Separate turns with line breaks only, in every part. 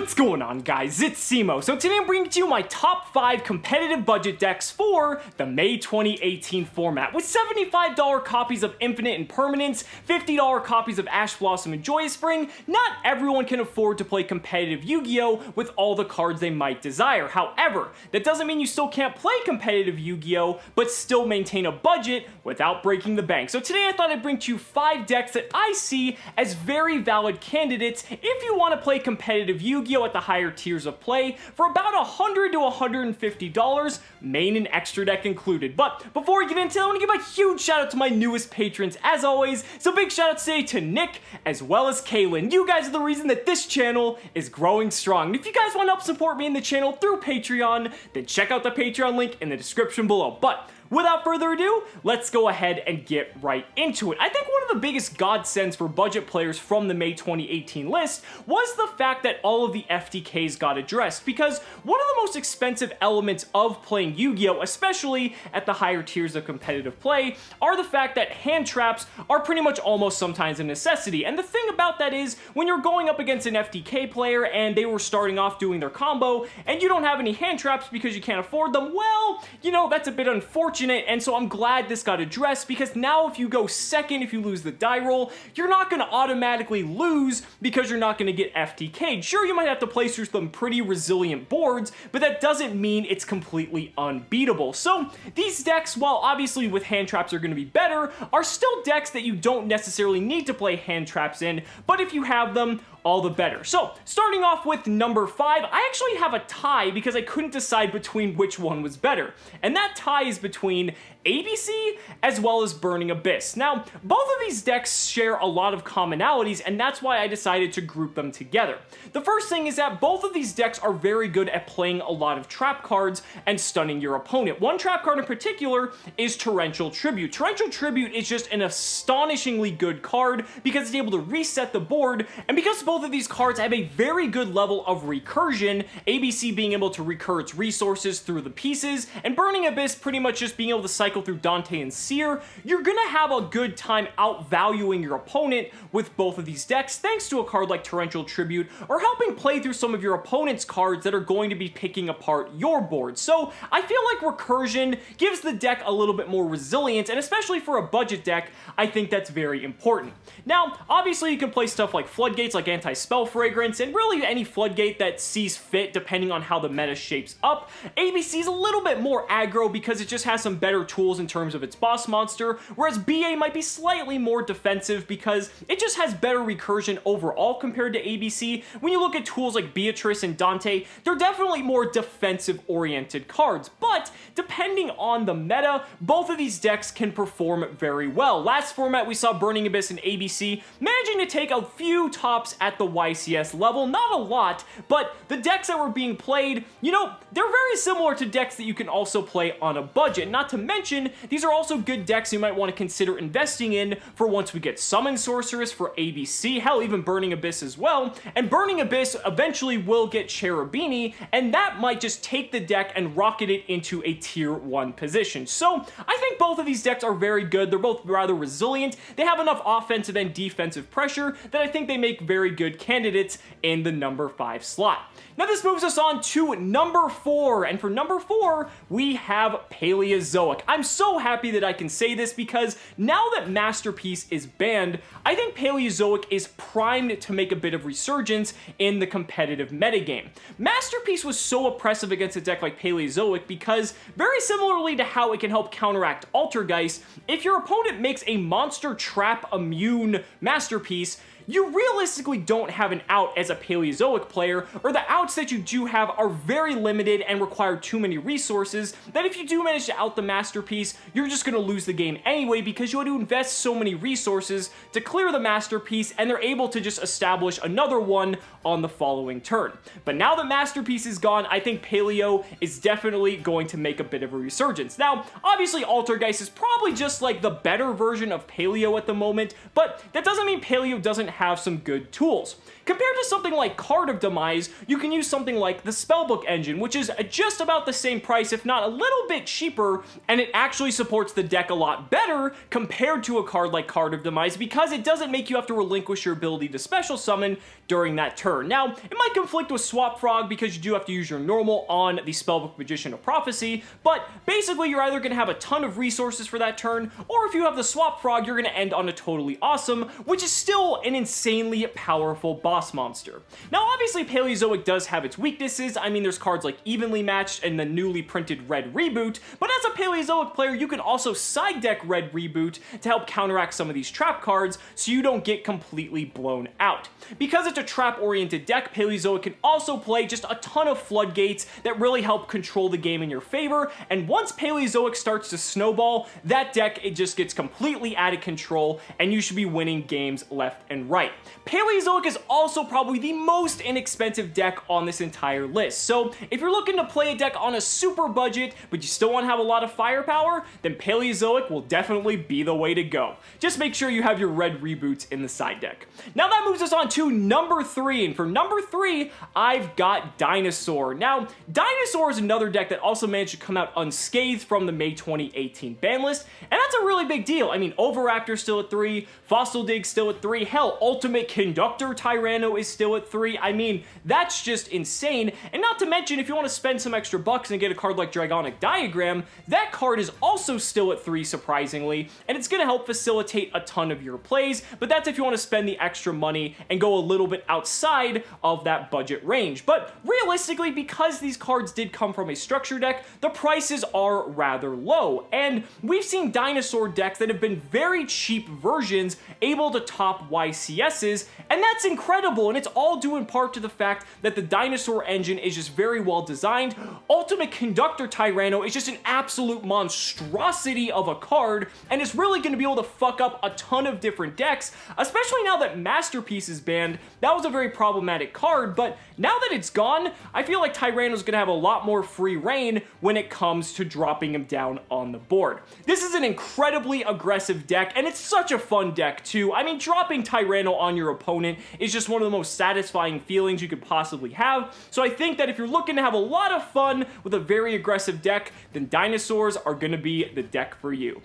What's going on, guys? It's Cimoooooooo. So today I'm bringing to you my top 5 competitive budget decks for the May 2018 format. With $75 copies of Infinite Impermanence, $50 copies of Ash Blossom and Joyous Spring, not everyone can afford to play competitive Yu-Gi-Oh! With all the cards they might desire. However, that doesn't mean you still can't play competitive Yu-Gi-Oh! But still maintain a budget without breaking the bank. So today I thought I'd bring to you 5 decks that I see as very valid candidates if you want to play competitive Yu-Gi-Oh! At the higher tiers of play for about $100 to $150, main and extra deck included. But before we get into it, I want to give a huge shout out to my newest patrons as always. So big shout out today to Nick as well as Kaylin. You guys are the reason that this channel is growing strong. And if you guys want to help support me in the channel through Patreon, then check out the Patreon link in the description below. But without further ado, let's go ahead and get right into it. I think one of the biggest godsends for budget players from the May 2018 list was the fact that all of the FTKs got addressed, because one of the most expensive elements of playing Yu-Gi-Oh!, especially at the higher tiers of competitive play, are the fact that hand traps are pretty much almost sometimes a necessity. And the thing about that is, when you're going up against an FTK player and they were starting off doing their combo, and you don't have any hand traps because you can't afford them, well, you know, that's a bit unfortunate. And so I'm glad this got addressed, because now if you go second, if you lose the die roll, you're not going to automatically lose because you're not going to get FTK'd. Sure, you might have to play through some pretty resilient boards, but that doesn't mean it's completely unbeatable. So these decks, while obviously with hand traps are going to be better, are still decks that you don't necessarily need to play hand traps in, but if you have them, all the better. So, starting off with number 5, I actually have a tie because I couldn't decide between which one was better. And that tie is between ABC as well as Burning Abyss. Now, both of these decks share a lot of commonalities, and that's why I decided to group them together. The first thing is that both of these decks are very good at playing a lot of trap cards and stunning your opponent. One trap card in particular is Torrential Tribute. Torrential Tribute is just an astonishingly good card because it's able to reset the board, and because both of these cards have a very good level of recursion, ABC being able to recur its resources through the pieces, and Burning Abyss pretty much just being able to cycle through Dante and Seer, you're gonna have a good time outvaluing your opponent with both of these decks thanks to a card like Torrential Tribute, or helping play through some of your opponent's cards that are going to be picking apart your board. So I feel like recursion gives the deck a little bit more resilience, and especially for a budget deck, I think that's very important. Now, obviously you can play stuff like Floodgates, like Anti-Spell Fragrance, and really any Floodgate that sees fit depending on how the meta shapes up. ABC is a little bit more aggro because it just has some better tools in terms of its boss monster, whereas BA might be slightly more defensive because it just has better recursion overall compared to ABC. When you look at tools like Beatrice and Dante, they're definitely more defensive-oriented cards, but depending on the meta, both of these decks can perform very well. Last format, we saw Burning Abyss and ABC managing to take a few tops at the YCS level, not a lot, but the decks that were being played, you know, they're very similar to decks that you can also play on a budget. Not to mention, these are also good decks you might want to consider investing in for once we get Summon Sorceress for ABC, hell, even Burning Abyss as well, and Burning Abyss eventually will get Cherubini, and that might just take the deck and rocket it into a tier 1 position. So, I think both of these decks are very good. They're both rather resilient. They have enough offensive and defensive pressure that I think they make very good candidates in the number 5 slot. Now this moves us on to number 4, and for number 4, we have Paleozoic. I'm so happy that I can say this because now that Masterpiece is banned, I think Paleozoic is primed to make a bit of resurgence in the competitive metagame. Masterpiece was so oppressive against a deck like Paleozoic because, very similarly to how it can help counteract Altergeist, if your opponent makes a monster trap immune Masterpiece, you realistically don't have an out as a Paleozoic player, or the outs that you do have are very limited and require too many resources that if you do manage to out the Masterpiece, you're just going to lose the game anyway because you had to invest so many resources to clear the Masterpiece, and they're able to just establish another one on the following turn. But now that Masterpiece is gone, I think Paleo is definitely going to make a bit of a resurgence. Now, obviously Altergeist is probably just like the better version of Paleo at the moment, but that doesn't mean Paleo doesn't have some good tools. Compared to something like Card of Demise, you can use something like the Spellbook engine, which is just about the same price, if not a little bit cheaper, and it actually supports the deck a lot better compared to a card like Card of Demise because it doesn't make you have to relinquish your ability to special summon during that turn. Now, it might conflict with Swap Frog because you do have to use your normal on the Spellbook Magician of Prophecy, but basically you're either going to have a ton of resources for that turn, or if you have the Swap Frog, you're going to end on a totally awesome, which is still an insanely powerful boss monster. Now, obviously, Paleozoic does have its weaknesses. I mean, there's cards like Evenly Matched and the newly printed Red Reboot, but as a Paleozoic player, you can also side deck Red Reboot to help counteract some of these trap cards so you don't get completely blown out. Because it's a trap-oriented deck, Paleozoic can also play just a ton of floodgates that really help control the game in your favor, and once Paleozoic starts to snowball, that deck, it just gets completely out of control, and you should be winning games left and right. Paleozoic is also probably the most inexpensive deck on this entire list, so if you're looking to play a deck on a super budget, but you still want to have a lot of firepower, then Paleozoic will definitely be the way to go. Just make sure you have your Red Reboots in the side deck. Now that moves us on to number 3, and for number 3, I've got Dinosaur. Now, Dinosaur is another deck that also managed to come out unscathed from the May 2018 ban list, and that's a really big deal. I mean, Overraptor's still at 3, Fossil Dig's still at 3, hell, Ultimate Conductor Tyranno is still at 3. I mean, that's just insane, and not to mention, if you want to spend some extra bucks and get a card like Dragonic Diagram, that card is also still at 3, surprisingly, and it's going to help facilitate a ton of your plays, but that's if you want to spend the extra money and go a little bit outside of that budget range. But realistically, because these cards did come from a structure deck, the prices are rather low, and we've seen Dinosaur decks that have been very cheap versions able to top YCSs, and that's incredible, and it's all due in part to the fact that the Dinosaur engine is just very well designed. Ultimate Conductor Tyranno is just an absolute monstrosity of a card, and it's really going to be able to fuck up a ton of different decks, especially now that Masterpiece is banned. That was a very problematic card, but now that it's gone, I feel like Tyranno's going to have a lot more free reign when it comes to dropping him down on the board. This is an incredibly aggressive deck, and it's such a fun deck too. I mean, dropping Tyranno on your opponent is just one of the most satisfying feelings you could possibly have, so I think that if you're looking to have a lot of fun with a very aggressive deck, then Dinosaurs are going to be the deck for you.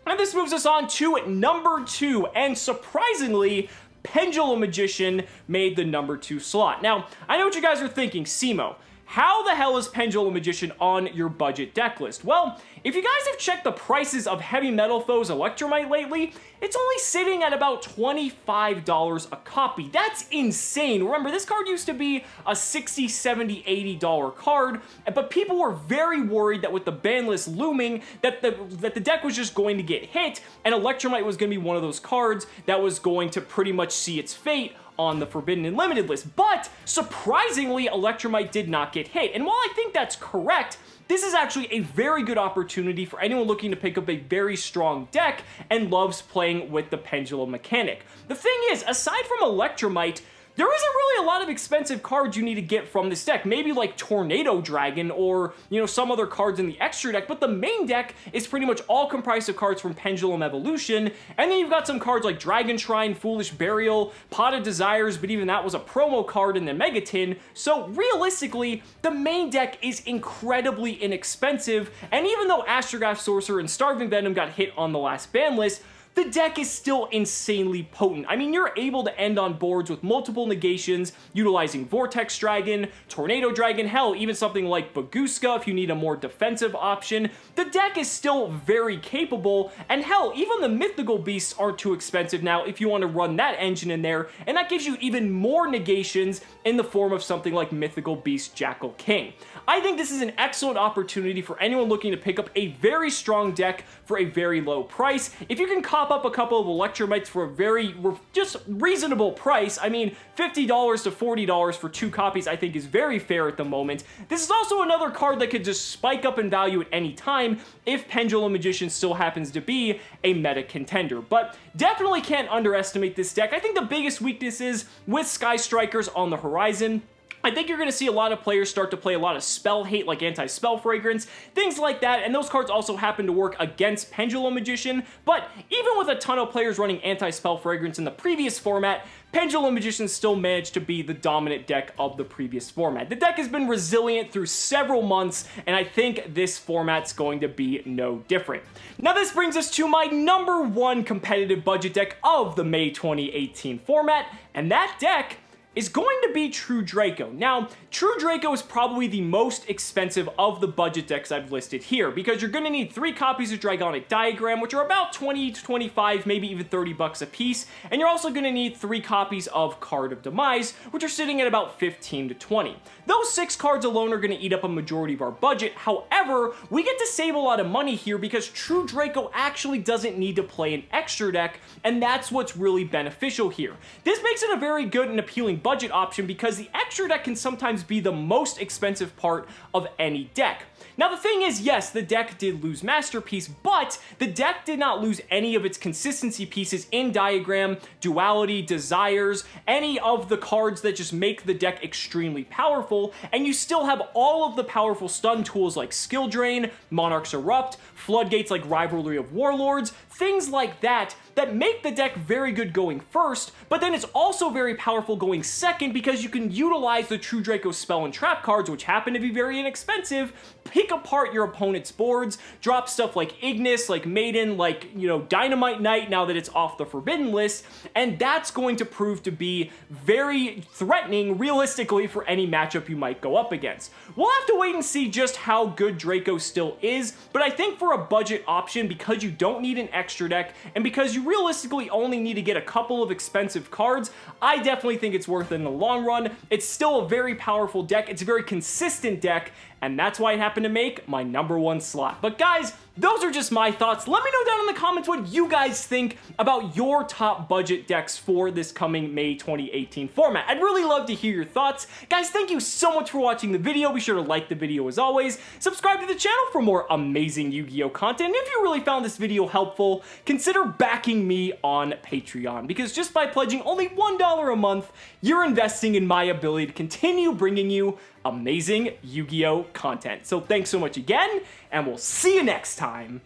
And this moves us on to number 2, and surprisingly, Pendulum Magician made the number 2 slot. Now, I know what you guys are thinking, Cimo, how the hell is Pendulum Magician on your budget deck list? Well, if you guys have checked the prices of Heavy Metal Foe's Electromite lately, it's only sitting at about $25 a copy. That's insane. Remember, this card used to be a $60, $70, $80 card, but people were very worried that with the ban list looming, that the deck was just going to get hit, and Electromite was going to be one of those cards that was going to pretty much see its fate on the Forbidden and Limited list. But surprisingly, Electromite did not get hit. And while I think that's correct, this is actually a very good opportunity for anyone looking to pick up a very strong deck and loves playing with the Pendulum mechanic. The thing is, aside from Electromite, there isn't really a lot of expensive cards you need to get from this deck. Maybe like Tornado Dragon or, you know, some other cards in the extra deck, but the main deck is pretty much all comprised of cards from Pendulum Evolution, and then you've got some cards like Dragon Shrine, Foolish Burial, Pot of Desires, but even that was a promo card in the Mega Tin, so realistically, the main deck is incredibly inexpensive, and even though Astrograph Sorcerer and Starving Venom got hit on the last ban list, the deck is still insanely potent. I mean, you're able to end on boards with multiple negations, utilizing Vortex Dragon, Tornado Dragon, hell, even something like Baguska if you need a more defensive option. The deck is still very capable, and hell, even the Mythical Beasts aren't too expensive now if you want to run that engine in there, and that gives you even more negations in the form of something like Mythical Beast Jackal King. I think this is an excellent opportunity for anyone looking to pick up a very strong deck for a very low price. If you can cop up a couple of Electromites for a very just reasonable price, I mean, $50 to $40 for 2 copies I think is very fair at the moment. This is also another card that could just spike up in value at any time if Pendulum Magician still happens to be a meta contender, but definitely can't underestimate this deck. I think the biggest weakness is with Sky Strikers on the horizon. I think you're going to see a lot of players start to play a lot of spell hate like anti-spell fragrance, things like that, and those cards also happen to work against Pendulum Magician, but even with a ton of players running anti-spell fragrance in the previous format, Pendulum Magician still managed to be the dominant deck of the previous format. The deck has been resilient through several months, and I think this format's going to be no different. Now this brings us to my number one competitive budget deck of the May 2018 format, and that deck is going to be True Draco. Now, True Draco is probably the most expensive of the budget decks I've listed here, because you're going to need 3 copies of Dragonic Diagram, which are about 20 to 25, maybe even 30 bucks a piece, and you're also going to need 3 copies of Card of Demise, which are sitting at about 15 to 20. Those 6 cards alone are going to eat up a majority of our budget. However, we get to save a lot of money here because True Draco actually doesn't need to play an extra deck, and that's what's really beneficial here. This makes it a very good and appealing budget option because the extra deck can sometimes be the most expensive part of any deck. Now the thing is, yes, the deck did lose Masterpiece, but the deck did not lose any of its consistency pieces in Diagram, Duality, Desires, any of the cards that just make the deck extremely powerful, and you still have all of the powerful stun tools like Skill Drain, Monarch's Erupt, Floodgates like Rivalry of Warlords, things like that make the deck very good going first, but then it's also very powerful going second because you can utilize the True Draco spell and trap cards, which happen to be very inexpensive, pick apart your opponent's boards, drop stuff like Ignis, like Maiden, like, you know, Dynamite Knight now that it's off the Forbidden list, and that's going to prove to be very threatening realistically for any matchup you might go up against. We'll have to wait and see just how good Draco still is, but I think for a budget option, because you don't need an extra deck, and because you realistically only need to get a couple of expensive cards, I definitely think it's worth it in the long run. It's still a very powerful deck, it's a very consistent deck, and that's why it happened to make my number one slot. But guys, those are just my thoughts. Let me know down in the comments what you guys think about your top budget decks for this coming May 2018 format. I'd really love to hear your thoughts. Guys, thank you so much for watching the video. Be sure to like the video as always. Subscribe to the channel for more amazing Yu-Gi-Oh content. And if you really found this video helpful, consider backing me on Patreon, because just by pledging only $1 a month, you're investing in my ability to continue bringing you amazing Yu-Gi-Oh content. So thanks so much again, and we'll see you next time.